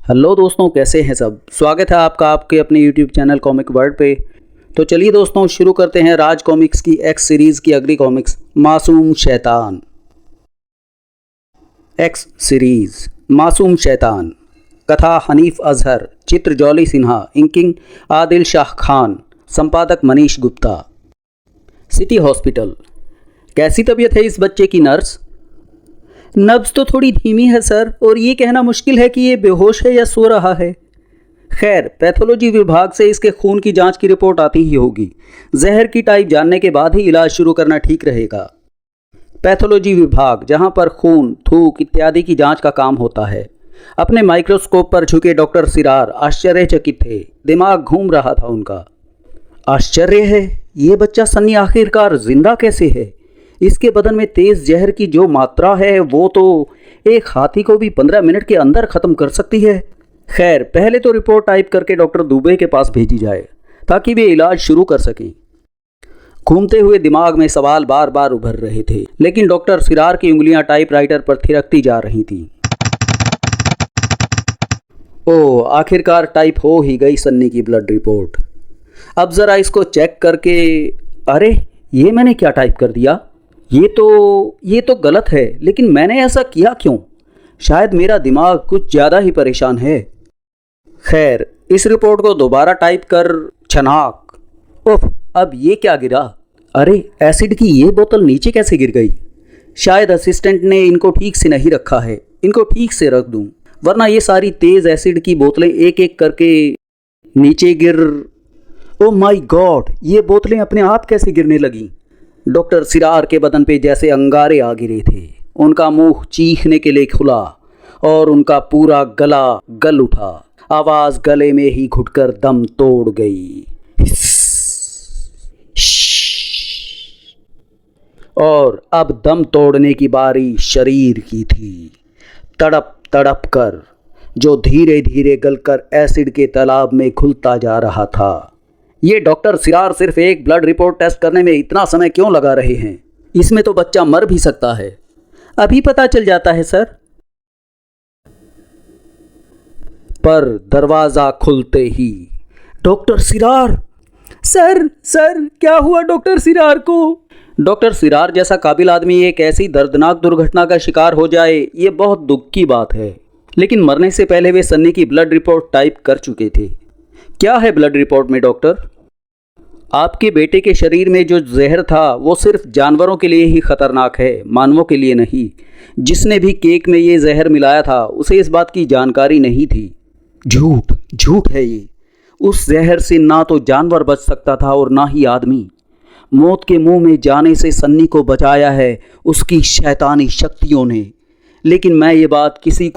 Hello दोस्तों, कैसे हैं सब। स्वागत है आपका आपके अपने यूट्यूब चैनल कॉमिक वर्ल्ड पे। तो चलिए दोस्तों, शुरू करते हैं राज कॉमिक्स की एक्स सीरीज़ की अगली कॉमिक्स मासूम शैतान। एक्स सीरीज़ मासूम शैतान। कथा हनीफ अजहर, चित्र जॉली सिन्हा, इंकिंग आदिल शाह खान, संपादक मनीष गुप्ता। City hospital. कैसी तबीयत है इस बच्चे की नर्स? नब्ज तो थोड़ी धीमी है सर, और ये कहना मुश्किल है कि ये बेहोश है या सो रहा है। खैर, पैथोलॉजी विभाग से इसके खून की जांच की रिपोर्ट आती ही होगी। जहर की टाइप जानने के बाद ही इलाज शुरू करना ठीक रहेगा। पैथोलॉजी विभाग, जहां पर खून, थूक इत्यादि की जांच का काम होता है। अपने माइक्रोस्कोप पर झुके डॉक्टर सिरार आश्चर्यचकित थे। दिमाग घूम रहा था उनका। आश्चर्य है, ये बच्चा सन्नी आखिरकार जिंदा कैसे है? इसके बदन में तेज जहर की जो मात्रा है वो तो एक हाथी को भी 15 मिनट के अंदर ख़त्म कर सकती है। खैर, पहले तो रिपोर्ट टाइप करके डॉक्टर दुबे के पास भेजी जाए ताकि वे इलाज शुरू कर सकें। घूमते हुए दिमाग में सवाल बार बार उभर रहे थे, लेकिन डॉक्टर सिरार की उंगलियां टाइपराइटर पर थिरकती जा रही थीं। ओह, आखिरकार टाइप हो ही गई सन्नी की ब्लड रिपोर्ट। अब ज़रा इसको चेक करके। अरे, ये मैंने क्या टाइप कर दिया? ये तो गलत है, लेकिन मैंने ऐसा किया क्यों? शायद मेरा दिमाग कुछ ज़्यादा ही परेशान है। खैर, इस रिपोर्ट को दोबारा टाइप कर। छनाक। ओह, अब ये क्या गिरा? अरे, एसिड की ये बोतल नीचे कैसे गिर गई? शायद असिस्टेंट ने इनको ठीक से नहीं रखा है। इनको ठीक से रख दूं, वरना ये सारी तेज़ एसिड की बोतलें एक एक करके नीचे गिर। ओह माय गॉड, ये बोतलें अपने आप कैसे गिरने लगीं? डॉक्टर सिरार के बदन पे जैसे अंगारे आ गिरे थे। उनका मुंह चीखने के लिए खुला और उनका पूरा गला गल उठा। आवाज़ गले में ही घुटकर दम तोड़ गई। और अब दम तोड़ने की बारी शरीर की थी। तड़प तड़प कर, जो धीरे धीरे गलकर एसिड के तालाब में घुलता जा रहा था। ये डॉक्टर सिरार सिर्फ एक ब्लड रिपोर्ट टेस्ट करने में इतना समय क्यों लगा रहे हैं? इसमें तो बच्चा मर भी सकता है। अभी पता चल जाता है सर। पर दरवाजा खुलते ही डॉक्टर सिरार। सर सर, क्या हुआ डॉक्टर सिरार को? डॉक्टर सिरार जैसा काबिल आदमी एक ऐसी दर्दनाक दुर्घटना का शिकार हो जाए, ये बहुत दुख की बात है। लेकिन मरने से पहले वे सन्नी की ब्लड रिपोर्ट टाइप कर चुके थे। क्या है ब्लड रिपोर्ट में डॉक्टर? आपके बेटे के शरीर में जो जहर था वो सिर्फ जानवरों के लिए ही खतरनाक है, मानवों के लिए नहीं। जिसने भी केक में ये जहर मिलाया था उसे इस बात की जानकारी नहीं थी। झूठ झूठ है ये। उस जहर से ना तो जानवर बच सकता था और ना ही आदमी। मौत के मुंह में जाने से सन्नी को बचाया है उसकी शैतानी शक्तियों ने। लेकिन मैं ये बात किसी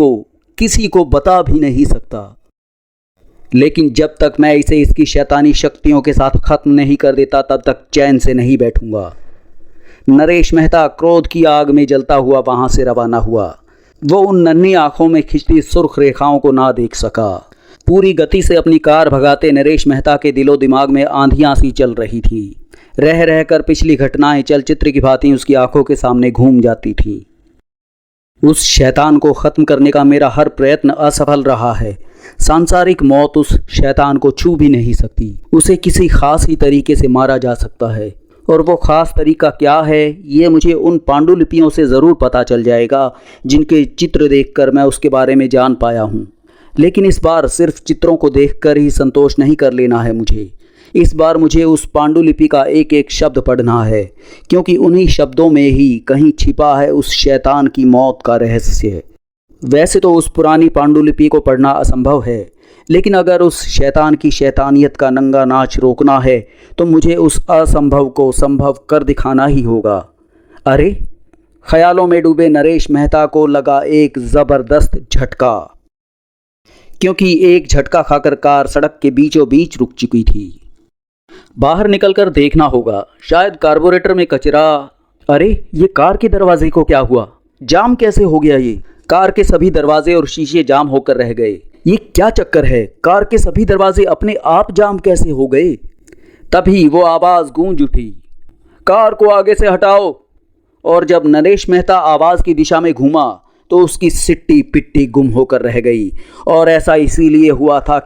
को बता भी नहीं सकता। लेकिन जब तक मैं इसे इसकी शैतानी शक्तियों के साथ ख़त्म नहीं कर देता, तब तक चैन से नहीं बैठूंगा। नरेश मेहता क्रोध की आग में जलता हुआ वहां से रवाना हुआ। वो उन नन्ही आंखों में खिंचती सुर्ख रेखाओं को ना देख सका। पूरी गति से अपनी कार भगाते नरेश मेहता के दिलो दिमाग में आंधियां सी चल रही थी। रह रहकर पिछली घटनाएं चलचित्र की भांति उसकी आंखों के सामने घूम जाती थीं। उस शैतान को ख़त्म करने का मेरा हर प्रयत्न असफल रहा है। सांसारिक मौत उस शैतान को छू भी नहीं सकती। उसे किसी खास ही तरीके से मारा जा सकता है, और वो ख़ास तरीका क्या है ये मुझे उन पांडुलिपियों से ज़रूर पता चल जाएगा जिनके चित्र देखकर मैं उसके बारे में जान पाया हूँ। लेकिन इस बार सिर्फ चित्रों को देखकर ही संतोष नहीं कर लेना है मुझे। इस बार मुझे उस पांडुलिपि का एक एक शब्द पढ़ना है, क्योंकि उन्हीं शब्दों में ही कहीं छिपा है उस शैतान की मौत का रहस्य। वैसे तो उस पुरानी पांडुलिपि को पढ़ना असंभव है, लेकिन अगर उस शैतान की शैतानियत का नंगा नाच रोकना है तो मुझे उस असंभव को संभव कर दिखाना ही होगा। अरे, ख्यालों में डूबे नरेश मेहता को लगा एक ज़बरदस्त झटका, क्योंकि एक झटका खाकर कार सड़क के बीचों बीच रुक चुकी थी। बाहर निकलकर देखना होगा, शायद कार्बोरेटर में कचरा। अरे, ये कार के दरवाजे को क्या हुआ? जाम कैसे हो गया ये? कार के सभी दरवाजे और शीशे जाम होकर रह गए। ये क्या चक्कर है? कार के सभी दरवाजे अपने आप जाम कैसे हो गए? तभी वो आवाज़ गूंज उठी, कार को आगे से हटाओ। और जब नरेश मेहता आवाज़ की दिशा में घूमा तो उसकी सिट्टी पिट्टी गुम होकर रह गई। और ऐसा इसीलिए हुआ था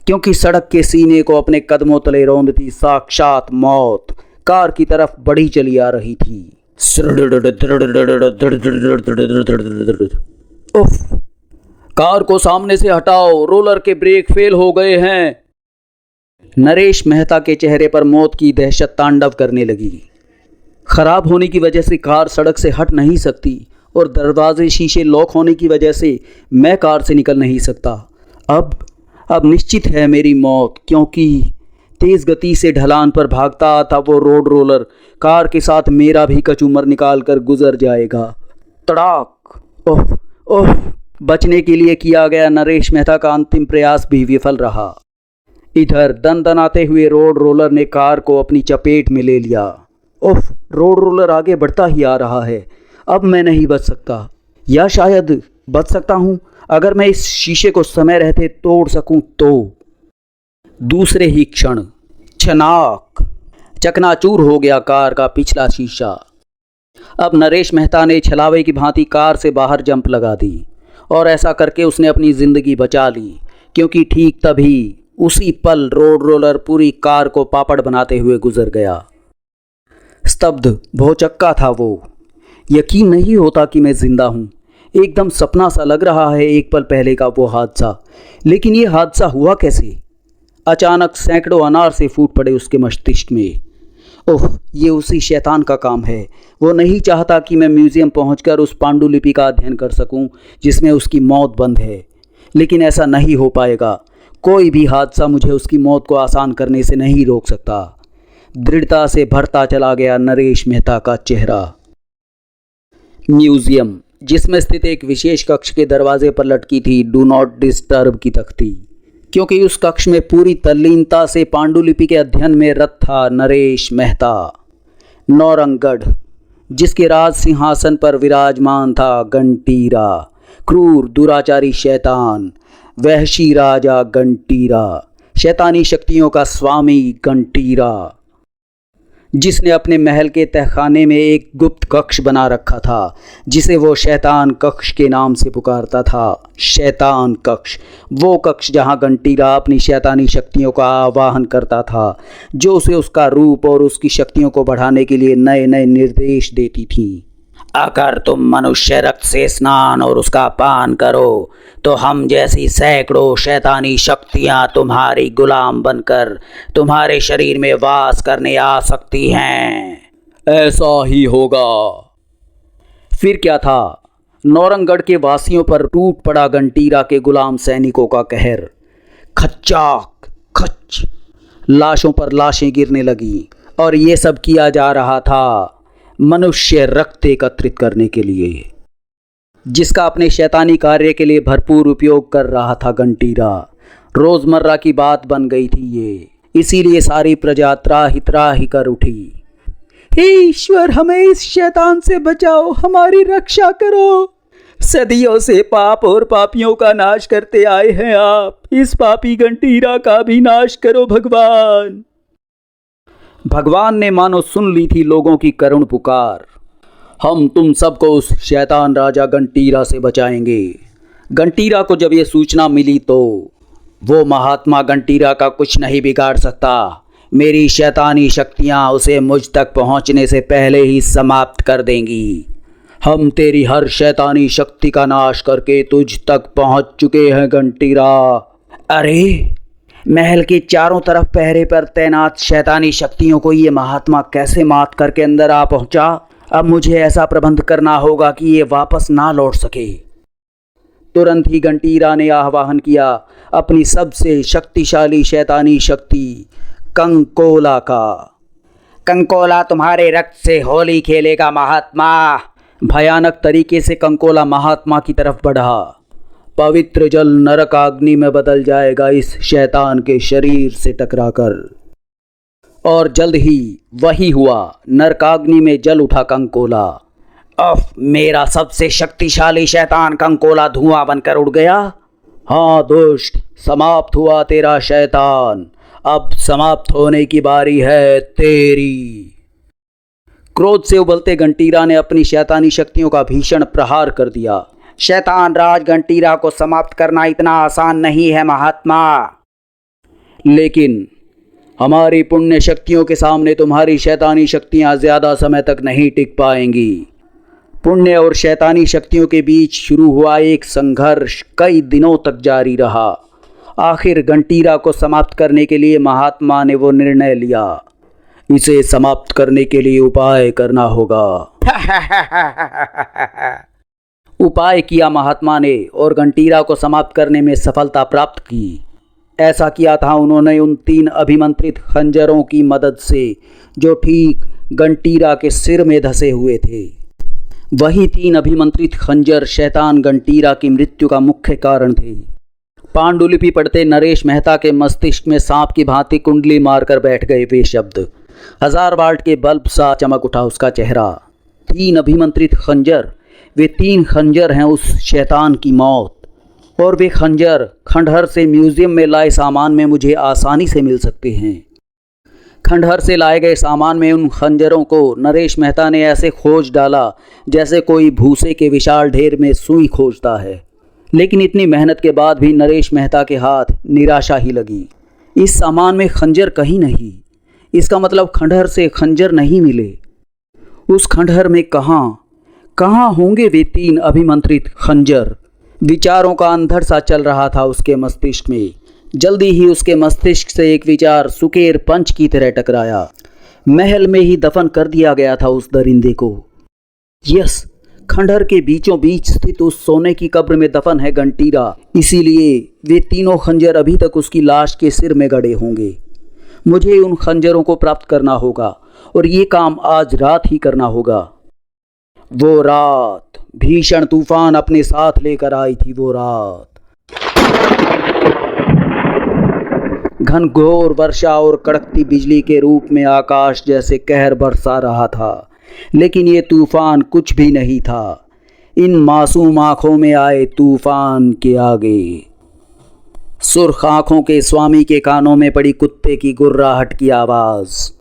क्योंकि सड़क के सीने को अपने कदमों तले रौंदती साक्षात मौत कार की तरफ बढ़ी चली आ रही थी। उफ, कार को सामने से हटाओ, रोलर के ब्रेक फेल हो गए हैं। नरेश मेहता के चेहरे पर मौत की दहशत तांडव करने लगी। खराब होने की वजह से कार सड़क से हट नहीं सकती और दरवाजे शीशे लॉक होने की वजह से मैं कार से निकल नहीं सकता। अब निश्चित है मेरी मौत, क्योंकि तेज गति से ढलान पर भागता था वो रोड रोलर कार के साथ मेरा भी कचूमर निकाल कर गुजर जाएगा। तड़ाक! ओह ओह! बचने के लिए किया गया नरेश मेहता का अंतिम प्रयास भी विफल रहा। इधर दनदनाते हुए रोड रोलर ने कार को अपनी चपेट में ले लिया। उफ, रोड रोलर आगे बढ़ता ही आ रहा है। अब मैं नहीं बच सकता, या शायद बच सकता हूँ अगर मैं इस शीशे को समय रहते तोड़ सकूं तो। दूसरे ही क्षण छनाक चकनाचूर हो गया कार का पिछला शीशा। अब नरेश मेहता ने छलावे की भांति कार से बाहर जंप लगा दी और ऐसा करके उसने अपनी जिंदगी बचा ली, क्योंकि ठीक तभी उसी पल रोड रोलर पूरी कार को पापड़ बनाते हुए गुजर गया। स्तब्ध भौचक्का था वो। यकीन नहीं होता कि मैं जिंदा हूँ। एकदम सपना सा लग रहा है एक पल पहले का वो हादसा। लेकिन ये हादसा हुआ कैसे? अचानक सैकड़ों अनार से फूट पड़े उसके मस्तिष्क में। ओह, ये उसी शैतान का काम है। वो नहीं चाहता कि मैं म्यूज़ियम पहुंचकर उस पांडुलिपि का अध्ययन कर सकूं जिसमें उसकी मौत बंद है। लेकिन ऐसा नहीं हो पाएगा। कोई भी हादसा मुझे उसकी मौत को आसान करने से नहीं रोक सकता। दृढ़ता से भरता चला गया नरेश मेहता का चेहरा। म्यूजियम, जिसमें स्थित एक विशेष कक्ष के दरवाजे पर लटकी थी डू नॉट डिस्टर्ब की तख्ती, क्योंकि उस कक्ष में पूरी तल्लीनता से पांडुलिपि के अध्ययन में रत था नरेश मेहता। नौरंगगढ़, जिसके राज सिंहासन पर विराजमान था गंटीरा, क्रूर दुराचारी शैतान, वहशी राजा गंटीरा, शैतानी शक्तियों का स्वामी गंटीरा, जिसने अपने महल के तहखाने में एक गुप्त कक्ष बना रखा था जिसे वो शैतान कक्ष के नाम से पुकारता था। शैतान कक्ष, वो कक्ष जहां गंटीरा अपनी शैतानी शक्तियों का आवाहन करता था, जो उसे उसका रूप और उसकी शक्तियों को बढ़ाने के लिए नए नए निर्देश देती थी। अगर तुम मनुष्य रक्त से स्नान और उसका पान करो तो हम जैसी सैकड़ों शैतानी शक्तियां तुम्हारी गुलाम बनकर तुम्हारे शरीर में वास करने आ सकती हैं। ऐसा ही होगा। फिर क्या था? नौरंगगढ़ के वासियों पर टूट पड़ा गंटीरा के गुलाम सैनिकों का कहर। खच्चाक खच, लाशों पर लाशें गिरने लगी और ये सब किया जा रहा था मनुष्य रक्त एकत्रित करने के लिए, जिसका अपने शैतानी कार्य के लिए भरपूर उपयोग कर रहा था गंटीरा। रोजमर्रा की बात बन गई थी ये, इसीलिए सारी प्रजा त्राहि कर उठी। हे ईश्वर, हमें इस शैतान से बचाओ, हमारी रक्षा करो। सदियों से पाप और पापियों का नाश करते आए हैं आप, इस पापी गंटीरा का भी नाश करो भगवान। भगवान ने मानो सुन ली थी लोगों की करुण पुकार। हम तुम सबको उस शैतान राजा गंटीरा से बचाएंगे। गंटीरा को जब ये सूचना मिली तो वो महात्मा गंटीरा का कुछ नहीं बिगाड़ सकता। मेरी शैतानी शक्तियाँ उसे मुझ तक पहुँचने से पहले ही समाप्त कर देंगी। हम तेरी हर शैतानी शक्ति का नाश करके तुझ तक पहुँच चुके हैं गंटीरा। अरे, महल के चारों तरफ पहरे पर तैनात शैतानी शक्तियों को ये महात्मा कैसे मात करके अंदर आ पहुंचा? अब मुझे ऐसा प्रबंध करना होगा कि ये वापस ना लौट सके। तुरंत ही गंटीरा ने आह्वान किया अपनी सबसे शक्तिशाली शैतानी शक्ति कंकोला का। कंकोला तुम्हारे रक्त से होली खेलेगा महात्मा। भयानक तरीके से कंकोला महात्मा की तरफ बढ़ा। पवित्र जल नरकाग्नि में बदल जाएगा इस शैतान के शरीर से टकराकर। और जल्द ही वही हुआ। नरकाग्नि में जल उठा कंकोला। अब मेरा सबसे शक्तिशाली शैतान कंकोला धुआं बनकर उड़ गया। हाँ दुष्ट, समाप्त हुआ तेरा शैतान। अब समाप्त होने की बारी है तेरी। क्रोध से उबलते घंटीरा ने अपनी शैतानी शक्तियों का भीषण प्रहार कर दिया। शैतान राज घंटीरा को समाप्त करना इतना आसान नहीं है महात्मा। लेकिन हमारी पुण्य शक्तियों के सामने तुम्हारी शैतानी शक्तियां ज़्यादा समय तक नहीं टिक पाएंगी। पुण्य और शैतानी शक्तियों के बीच शुरू हुआ एक संघर्ष कई दिनों तक जारी रहा। आखिर घंटीरा को समाप्त करने के लिए महात्मा ने वो निर्णय लिया, इसे समाप्त करने के लिए उपाय करना होगा। उपाय किया महात्मा ने और घंटीरा को समाप्त करने में सफलता प्राप्त की। ऐसा किया था उन्होंने उन 3 अभिमंत्रित खंजरों की मदद से जो ठीक घंटीरा के सिर में धंसे हुए थे। वही 3 अभिमंत्रित खंजर शैतान घंटीरा की मृत्यु का मुख्य कारण थे। पांडुलिपि पढ़ते नरेश मेहता के मस्तिष्क में सांप की भांति कुंडली मारकर बैठ गए वे शब्द। 1000 वाट के बल्ब सा चमक उठा उसका चेहरा। 3 अभिमंत्रित खंजर, वे 3 खंजर हैं उस शैतान की मौत, और वे खंजर खंडहर से म्यूजियम में लाए सामान में मुझे आसानी से मिल सकते हैं। खंडहर से लाए गए सामान में उन खंजरों को नरेश मेहता ने ऐसे खोज डाला जैसे कोई भूसे के विशाल ढेर में सुई खोजता है। लेकिन इतनी मेहनत के बाद भी नरेश मेहता के हाथ निराशा ही लगी। इस सामान में खंजर कहीं नहीं। इसका मतलब खंडहर से खंजर नहीं मिले। उस खंडहर में कहाँ होंगे वे 3 अभिमंत्रित खंजर? विचारों का अंधड़ सा चल रहा था उसके मस्तिष्क में। जल्दी ही उसके मस्तिष्क से एक विचार सुकेर पंच की तरह टकराया। महल में ही दफन कर दिया गया था उस दरिंदे को। यस, खंडहर के बीचों बीच स्थित उस सोने की कब्र में दफन है घंटीरा। इसीलिए वे 3 खंजर अभी तक उसकी लाश के सिर में गड़े होंगे। मुझे उन खंजरों को प्राप्त करना होगा और ये काम आज रात ही करना होगा। वो रात भीषण तूफान अपने साथ लेकर आई थी। वो रात घनघोर वर्षा और कड़कती बिजली के रूप में आकाश जैसे कहर बरसा रहा था। लेकिन ये तूफान कुछ भी नहीं था इन मासूम आंखों में आए तूफान के आगे। सुर्ख आंखों के स्वामी के कानों में पड़ी कुत्ते की गुर्राहट की आवाज।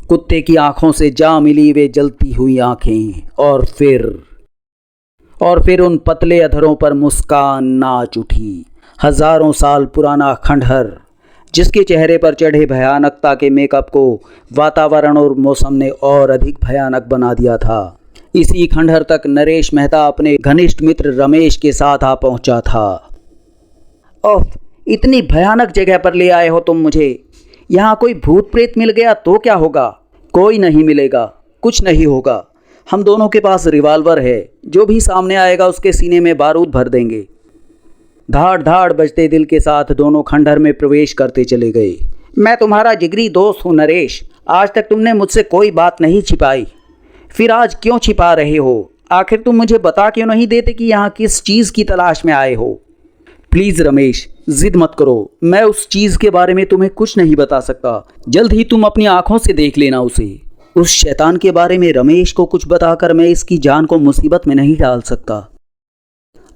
कुत्ते की आंखों से जा मिली वे जलती हुई आंखें, और फिर उन पतले अधरों पर मुस्कान नाच उठी। हजारों साल पुराना खंडहर जिसके चेहरे पर चढ़े भयानकता के मेकअप को वातावरण और मौसम ने और अधिक भयानक बना दिया था। इसी खंडहर तक नरेश मेहता अपने घनिष्ठ मित्र रमेश के साथ आ पहुंचा था। ओह, इतनी भयानक जगह पर ले आए हो तुम मुझे। यहाँ कोई भूत प्रेत मिल गया तो क्या होगा? कोई नहीं मिलेगा, कुछ नहीं होगा। हम दोनों के पास रिवाल्वर है, जो भी सामने आएगा उसके सीने में बारूद भर देंगे। धाड़ धाड़ बजते दिल के साथ दोनों खंडहर में प्रवेश करते चले गए। मैं तुम्हारा जिगरी दोस्त हूँ नरेश। आज तक तुमने मुझसे कोई बात नहीं छिपाई, फिर आज क्यों छिपा रहे हो? आखिर तुम मुझे बता क्यों नहीं देते कि यहाँ किस चीज़ की तलाश में आए हो? प्लीज़ रमेश, जिद मत करो। मैं उस चीज़ के बारे में तुम्हें कुछ नहीं बता सकता। जल्द ही तुम अपनी आंखों से देख लेना उसे। उस शैतान के बारे में रमेश को कुछ बताकर मैं इसकी जान को मुसीबत में नहीं डाल सकता।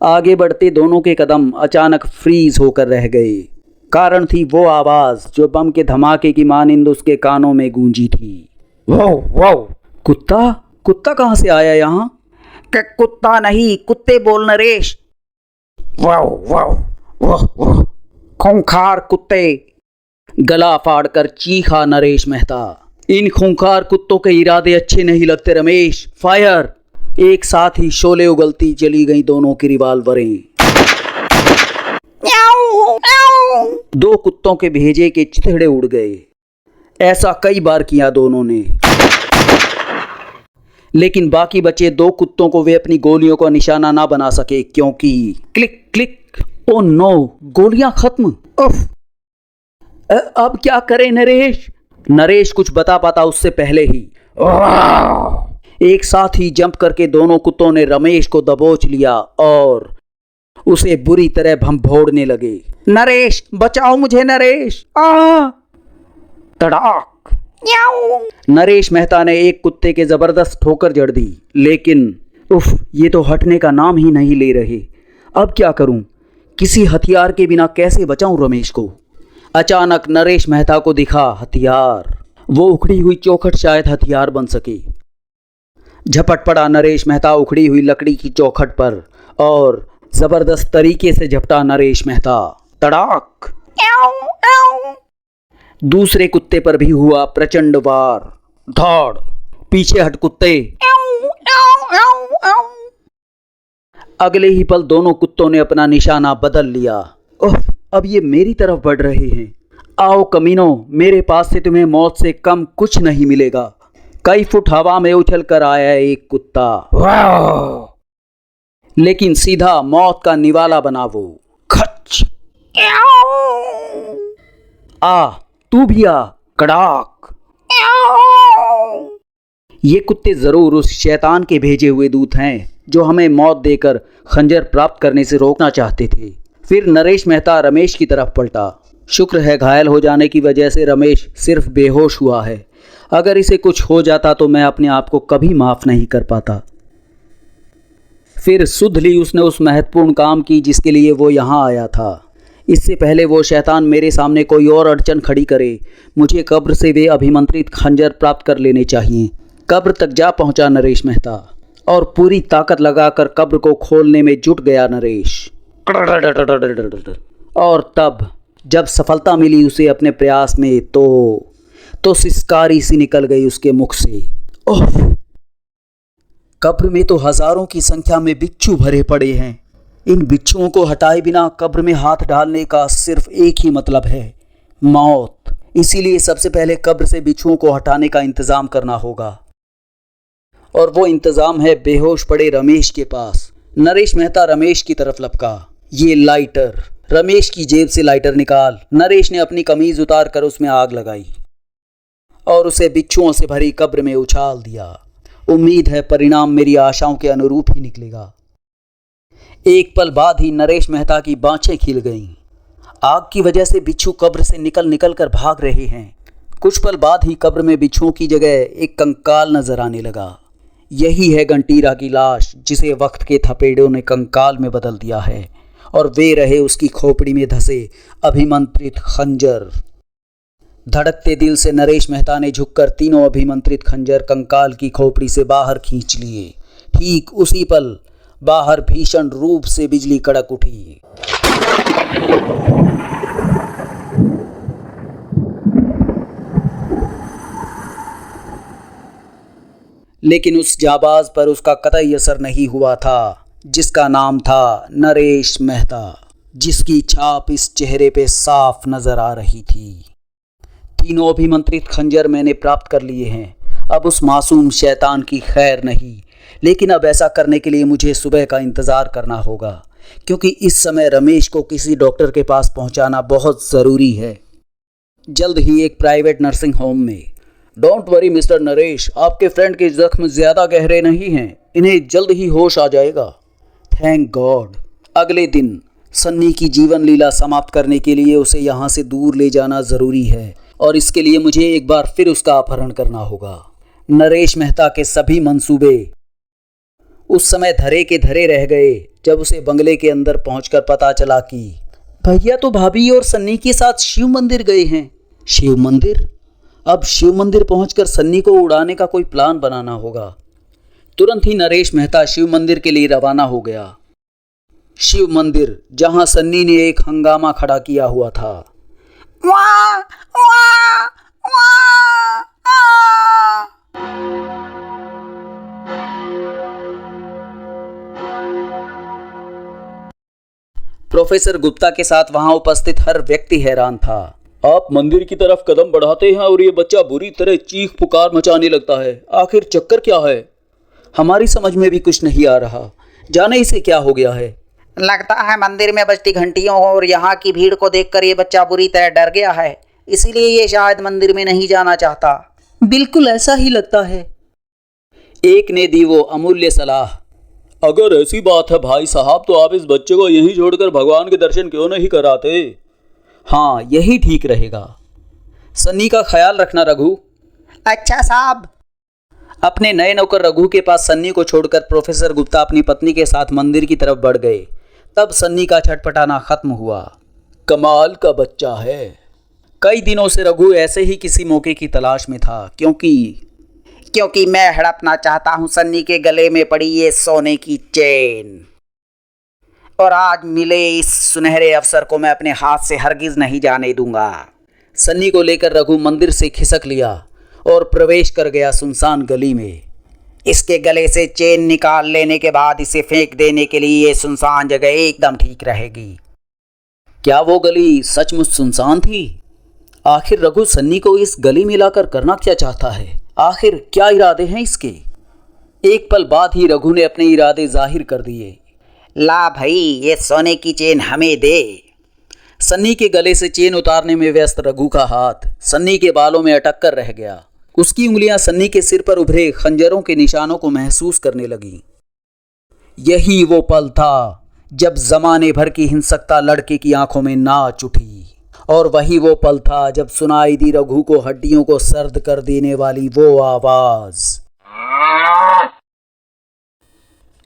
आगे बढ़ते दोनों के कदम अचानक फ्रीज होकर रह गए। कारण थी वो आवाज़ जो बम के धमाके की मानिंद उसके कानों में गूंजी थी। वो कुत्ता कहाँ से आया यहाँ? कुत्ता नहीं, कुत्ते बोल नरेश। खूंखार कुत्ते, गला फाड़कर चीखा नरेश मेहता। इन खूंखार कुत्तों के इरादे अच्छे नहीं लगते रमेश। फायर! एक साथ ही शोले उगलती चली गई दोनों की रिवाल्वरें। 2 कुत्तों के भेजे के चिथड़े उड़ गए। ऐसा कई बार किया दोनों ने, लेकिन बाकी बचे 2 कुत्तों को वे अपनी गोलियों का निशाना ना बना सके, क्योंकि क्लिक क्लिक, ओ नो, गोलियां खत्म। अब क्या करें नरेश? नरेश कुछ बता पाता उससे पहले ही एक साथ ही जंप करके दोनों कुत्तों ने रमेश को दबोच लिया और उसे बुरी तरह भंभोड़ने लगे। नरेश, बचाओ मुझे नरेश! तड़ाक! नरेश मेहता ने एक कुत्ते के जबरदस्त ठोकर जड़ दी, लेकिन ये तो हटने का नाम ही नहीं ले रहे। अब क्या करूं? किसी हथियार के बिना कैसे बचाऊं रमेश को? अचानक नरेश मेहता को दिखा हथियार। वो उखड़ी हुई चौखट शायद हथियार बन सके। झपट पड़ा नरेश मेहता उखड़ी हुई लकड़ी की चौखट पर और जबरदस्त तरीके से झपटा नरेश मेहता। तड़ाक! दूसरे कुत्ते पर भी हुआ प्रचंड वार। धाड़! पीछे हट कुत्ते! अगले ही पल दोनों कुत्तों ने अपना निशाना बदल लिया। ओह, अब ये मेरी तरफ बढ़ रहे हैं। आओ कमीनों, मेरे पास से तुम्हें मौत से कम कुछ नहीं मिलेगा। कई फुट हवा में उछल कर आया एक कुत्ता, लेकिन सीधा मौत का निवाला बना वो। खच! आ, तू भी आ! कड़ाक! ये कुत्ते जरूर उस शैतान के भेजे हुए दूत हैं जो हमें मौत देकर खंजर प्राप्त करने से रोकना चाहते थे। फिर नरेश मेहता रमेश की तरफ पलटा। शुक्र है घायल हो जाने की वजह से रमेश सिर्फ बेहोश हुआ है। अगर इसे कुछ हो जाता तो मैं अपने आप को कभी माफ नहीं कर पाता। फिर सुध ली उसने उस महत्वपूर्ण काम की जिसके लिए वो यहाँ आया था। इससे पहले वो शैतान मेरे सामने कोई और अड़चन खड़ी करे, मुझे कब्र से वे अभिमंत्रित खंजर प्राप्त कर लेने चाहिए। कब्र तक जा पहुंचा नरेश मेहता और पूरी ताकत लगाकर कब्र को खोलने में जुट गया नरेश। और तब जब सफलता मिली उसे अपने प्रयास में तो सिसकारी सी निकल गई उसके मुख से। ओह! कब्र में तो हजारों की संख्या में बिच्छू भरे पड़े हैं। इन बिच्छुओं को हटाए बिना कब्र में हाथ डालने का सिर्फ एक ही मतलब है, मौत। इसीलिए सबसे पहले कब्र से बिच्छुओं को हटाने का इंतजाम करना होगा, और वो इंतजाम है बेहोश पड़े रमेश के पास। नरेश मेहता रमेश की तरफ लपका। ये लाइटर! रमेश की जेब से लाइटर निकाल नरेश ने अपनी कमीज उतार कर उसमें आग लगाई और उसे बिच्छुओं से भरी कब्र में उछाल दिया। उम्मीद है परिणाम मेरी आशाओं के अनुरूप ही निकलेगा। एक पल बाद ही नरेश मेहता की बाँछें खिल गईं। आग की वजह से बिच्छू कब्र से निकल कर भाग रहे हैं। कुछ पल बाद ही कब्र में बिच्छुओं की जगह एक कंकाल नजर आने लगा। यही है गंटीरा की लाश जिसे वक्त के थपेड़ों ने कंकाल में बदल दिया है, और वे रहे उसकी खोपड़ी में धसे अभिमंत्रित खंजर। धड़कते दिल से नरेश मेहता ने झुककर तीनों अभिमंत्रित खंजर कंकाल की खोपड़ी से बाहर खींच लिए। ठीक उसी पल बाहर भीषण रूप से बिजली कड़क उठी। लेकिन उस जाबाज पर उसका कतई असर नहीं हुआ था जिसका नाम था नरेश मेहता, जिसकी छाप इस चेहरे पे साफ नजर आ रही थी। तीनों अभिमंत्रित खंजर मैंने प्राप्त कर लिए हैं। अब उस मासूम शैतान की खैर नहीं, लेकिन अब ऐसा करने के लिए मुझे सुबह का इंतज़ार करना होगा, क्योंकि इस समय रमेश को किसी डॉक्टर के पास पहुंचाना बहुत ज़रूरी है। जल्द ही एक प्राइवेट नर्सिंग होम में। डोंट वरी मिस्टर नरेश, आपके फ्रेंड के जख्म ज़्यादा गहरे नहीं हैं, इन्हें जल्द ही होश आ जाएगा। Thank God. अगले दिन सन्नी की जीवन लीला समाप्त करने के लिए उसे यहाँ से दूर ले जाना ज़रूरी है, और इसके लिए मुझे एक बार फिर उसका अपहरण करना होगा। नरेश मेहता के सभी मंसूबे उस समय धरे के धरे रह गए जब उसे बंगले के अंदर पहुंचकर पता चला कि भैया तो भाभी और सन्नी के साथ शिव मंदिर गए हैं। शिव मंदिर? अब शिव मंदिर पहुंचकर सन्नी को उड़ाने का कोई प्लान बनाना होगा। तुरंत ही नरेश मेहता शिव मंदिर के लिए रवाना हो गया। शिव मंदिर जहां सन्नी ने एक हंगामा खड़ा किया हुआ था। वाह, वाह, वाह, प्रोफेसर गुप्ता के साथ वहां उपस्थित हर व्यक्ति हैरान था। आप मंदिर की तरफ कदम बढ़ाते हैं और ये बच्चा बुरी तरह चीख पुकार मचाने लगता है। आखिर चक्कर क्या है? हमारी समझ में भी कुछ नहीं आ रहा। जाने इसे क्या हो गया है। लगता है मंदिर में बजती घंटियों और यहाँ की भीड़ को देखकर ये बच्चा बुरी तरह डर गया है, इसीलिए ये शायद मंदिर में नहीं जाना चाहता। बिल्कुल ऐसा ही लगता है। एक ने दी वो अमूल्य सलाह। अगर ऐसी बात है भाई साहब, तो आप इस बच्चे को यहीं छोड़कर भगवान के दर्शन क्यों नहीं कराते? हाँ, यही ठीक रहेगा। सन्नी का ख्याल रखना रघु। अच्छा साहब। अपने नए नौकर रघु के पास सन्नी को छोड़कर प्रोफेसर गुप्ता अपनी पत्नी के साथ मंदिर की तरफ बढ़ गए। तब सन्नी का छटपटाना खत्म हुआ। कमाल का बच्चा है। कई दिनों से रघु ऐसे ही किसी मौके की तलाश में था, क्योंकि मैं हड़पना चाहता हूँ सन्नी के गले में पड़ी ये सोने की चेन, और आज मिले इस सुनहरे अवसर को मैं अपने हाथ से हरगिज नहीं जाने दूंगा। सन्नी को लेकर रघु मंदिर से खिसक लिया और प्रवेश कर गया सुनसान गली में। इसके गले से चेन निकाल लेने के बाद इसे फेंक देने के लिए ये सुनसान जगह एकदम ठीक रहेगी। क्या वो गली सचमुच सुनसान थी? आखिर रघु सन्नी को इस गली में लाकर करना क्या चाहता है? आखिर क्या इरादे हैं इसके? एक पल बाद ही रघु ने अपने इरादे जाहिर कर दिए। ला भाई, ये सोने की चेन हमें दे। सन्नी के गले से चेन उतारने में व्यस्त रघु का हाथ सन्नी के बालों में अटक कर रह गया। उसकी उंगलियां सन्नी के सिर पर उभरे खंजरों के निशानों को महसूस करने लगी। यही वो पल था जब जमाने भर की हिंसकता लड़के की आंखों में नाच उठी, और वही वो पल था जब सुनाई दी रघु को हड्डियों को सर्द कर देने वाली वो आवाज।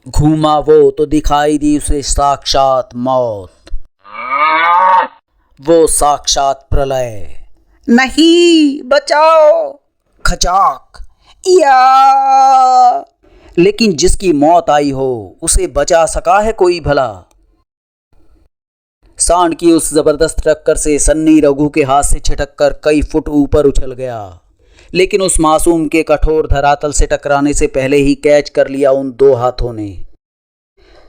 घूमा वो तो दिखाई दी उसे साक्षात मौत, वो साक्षात प्रलय। नहीं, बचाओ। खचाक या। लेकिन जिसकी मौत आई हो उसे बचा सका है कोई भला? सांड की उस जबरदस्त टक्कर से सन्नी रघु के हाथ से छिटक कई फुट ऊपर उछल गया, लेकिन उस मासूम के कठोर धरातल से टकराने से पहले ही कैच कर लिया उन दो हाथों ने।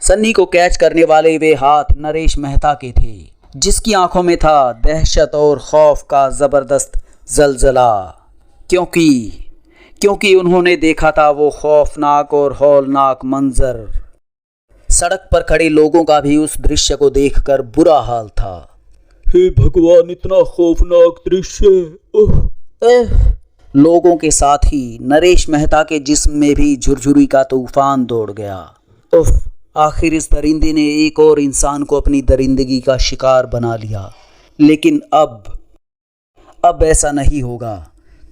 सन्नी को कैच करने वाले वे हाथ नरेश मेहता के थे, जिसकी आंखों में था दहशत और खौफ का जबरदस्त जलजला, क्योंकि उन्होंने देखा था वो खौफनाक और हौलनाक मंजर। सड़क पर खड़े लोगों का भी उस दृश्य को देखकर बुरा हाल था। हे भगवान, इतना खौफनाक दृश्य! लोगों के साथ ही नरेश मेहता के जिस्म में भी झुरझुरी का तूफान दौड़ गया। आखिर इस दरिंदे ने एक और इंसान को अपनी दरिंदगी का शिकार बना लिया। लेकिन अब ऐसा नहीं होगा।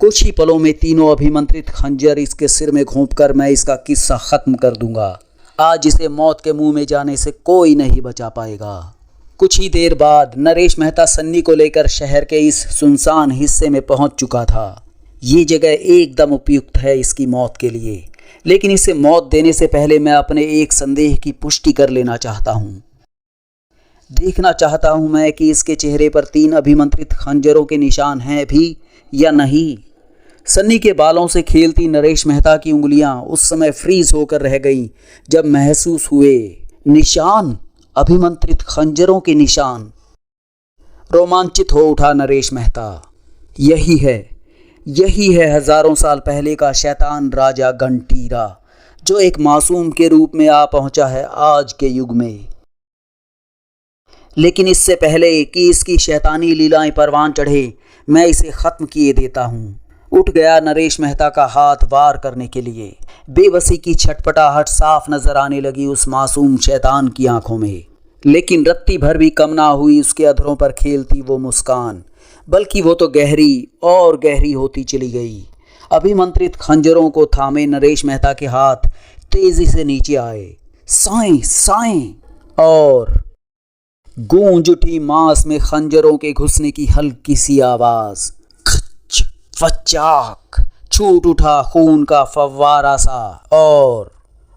कुछ ही पलों में तीनों अभिमंत्रित खंजर इसके सिर में घोंपकर मैं इसका किस्सा खत्म कर दूंगा। आज इसे मौत के मुंह में जाने से कोई नहीं बचा पाएगा। कुछ ही देर बाद नरेश मेहता सन्नी को लेकर शहर के इस सुनसान हिस्से में पहुंच चुका था। ये जगह एकदम उपयुक्त है इसकी मौत के लिए, लेकिन इसे मौत देने से पहले मैं अपने एक संदेह की पुष्टि कर लेना चाहता हूँ। देखना चाहता हूँ मैं कि इसके चेहरे पर 3 अभिमंत्रित खंजरों के निशान हैं भी या नहीं। सन्नी के बालों से खेलती नरेश मेहता की उंगलियां उस समय फ्रीज होकर रह गईं जब महसूस हुए निशान, अभिमंत्रित खंजरों के निशान। रोमांचित हो उठा नरेश मेहता। यही है हजारों साल पहले का शैतान राजा घंटीरा, जो एक मासूम के रूप में आ पहुंचा है आज के युग में। लेकिन इससे पहले कि इसकी शैतानी लीलाएं परवान चढ़े, मैं इसे खत्म किए देता हूं। उठ गया नरेश मेहता का हाथ वार करने के लिए। बेबसी की छटपटाहट साफ नजर आने लगी उस मासूम शैतान की आंखों में, लेकिन रत्ती भर भी कम ना हुई उसके अधरों पर खेलती वो मुस्कान, बल्कि वो तो गहरी और गहरी होती चली गई। अभिमंत्रित खंजरों को थामे नरेश मेहता के हाथ तेजी से नीचे आए। साएं साएं, और गूंज उठी मांस में खंजरों के घुसने की हल्की सी आवाज। खच फचाक, छूट उठा खून का फव्वारा सा,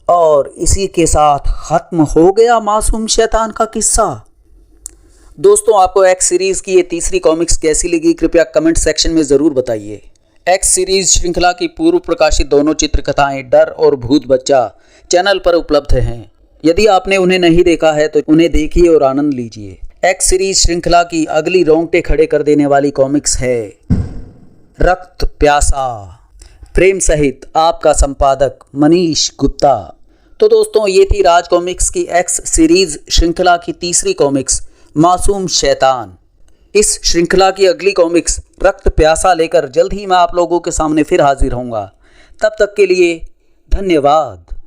और इसी के साथ खत्म हो गया मासूम शैतान का किस्सा। दोस्तों, आपको एक्स सीरीज की ये तीसरी कॉमिक्स कैसी लगी कृपया कमेंट सेक्शन में ज़रूर बताइए। एक्स सीरीज श्रृंखला की पूर्व प्रकाशित दोनों चित्रकथाएं डर और भूत बच्चा चैनल पर उपलब्ध हैं। यदि आपने उन्हें नहीं देखा है तो उन्हें देखिए और आनंद लीजिए। एक्स सीरीज श्रृंखला की अगली रोंगटे खड़े कर देने वाली कॉमिक्स है रक्त प्यासा, प्रेम सहित आपका संपादक मनीष गुप्ता। तो दोस्तों, ये थी राज कॉमिक्स की एक्स सीरीज श्रृंखला की तीसरी कॉमिक्स मासूम शैतान। इस श्रृंखला की अगली कॉमिक्स रक्त प्यासा लेकर जल्द ही मैं आप लोगों के सामने फिर हाजिर होऊंगा। तब तक के लिए धन्यवाद।